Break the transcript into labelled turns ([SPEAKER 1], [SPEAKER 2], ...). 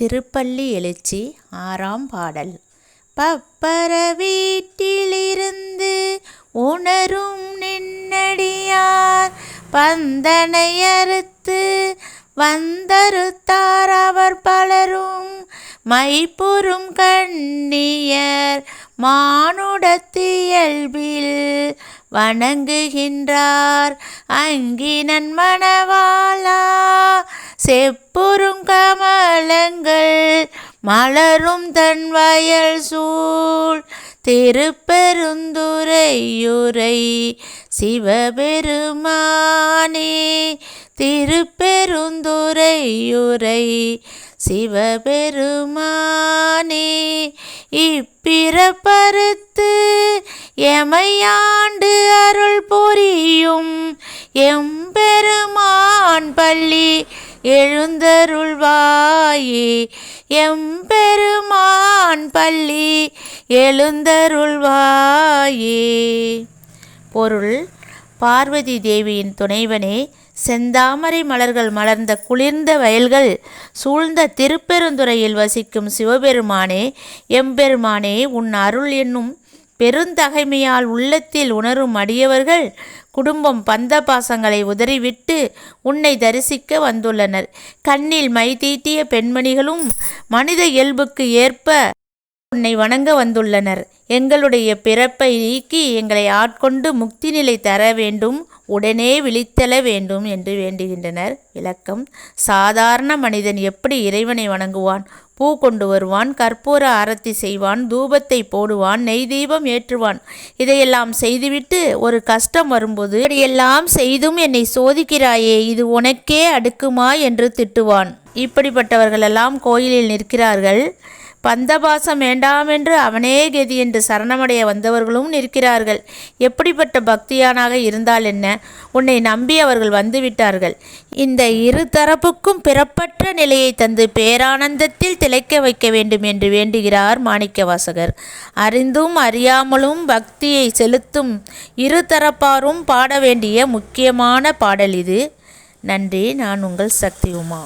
[SPEAKER 1] திருப்பள்ளி எழுச்சி 6ஆம் பாடல். பப்பர வீட்டிலிருந்து உணரும் நின்னடியார் பந்தனை அறுத்து வந்தறுத்தார் அவர் பலரும் மைப்புறும் கண்ணியர் மானுடத்தியல்பில் வணங்குகின்றார் அங்கினன் மணவாளா செப்புறும் கமலங்கள் மலரும் தன் வயல் சூழ் திருப்பெருந்துறையுரை சிவபெருமானே திருப்பெருந்துறையுரை சிவபெருமானே இப்பிறப்பறுத்து எமையாண்டு அருள் புரியும் எம்பெருமான் பள்ளி எழுந்தருள்வாயே எம்பெருமான் பள்ளி எழுந்தருள்வாயே. பொருள்: பார்வதி தேவியின் துணைவனே, செந்தாமரை மலர்கள் மலர்ந்த குளிர்ந்த வயல்கள் சூழ்ந்த திருப்பெருந்துறையில் வசிக்கும் சிவபெருமானே, எம்பெருமானே, உன் அருள் என்னும் பெருந்தகைமையால் உள்ளத்தில் உணரும் அடியவர்கள் குடும்பம் பந்த பாசங்களை உதறிவிட்டு உன்னை தரிசிக்க வந்துள்ளனர். கண்ணில் மை தீட்டிய பெண்மணிகளும் மனித இயல்புக்கு ஏற்ப உன்னை வணங்க வந்துள்ளனர். எங்களுடைய பிறப்பை நீக்கி எங்களை ஆட்கொண்டு முக்தி நிலை தர வேண்டும், உடனே விழித்தெழ வேண்டும் என்று வேண்டுகின்றனர். விளக்கம்: சாதாரண மனிதன் எப்படி இறைவனை வணங்குவான்? பூ கொண்டு வருவான், கற்பூர ஆரத்தி செய்வான், தூபத்தை போடுவான், நெய் தீபம் ஏற்றுவான். இதையெல்லாம் செய்துவிட்டு ஒரு கஷ்டம் வரும்போது இப்படியெல்லாம் செய்தும் என்னை சோதிக்கிறாயே, இது உனக்கே அடுக்குமா என்று திட்டுவான். இப்படிப்பட்டவர்களெல்லாம் கோயிலில் நிற்கிறார்கள். பந்தபாசம் வேண்டாமென்று அவனே கதி என்று சரணமடைய வந்தவர்களும் நிற்கிறார்கள். எப்படிப்பட்ட பக்தியானாக இருந்தால் என்ன? உன்னை நம்பி அவர்கள் வந்துவிட்டார்கள். இந்த இரு தரப்புக்கும் பிறப்பற்ற நிலையை தந்து பேரானந்தத்தில் திளைக்க வைக்க வேண்டும் என்று வேண்டுகிறார் மாணிக்கவாசகர். அறிந்தும் அறியாமலும் பக்தியை செலுத்தும் இரு தரப்பாரும் பாட வேண்டிய முக்கியமான பாடல் இது. நன்றி. நான் உங்கள் சக்தி உமா.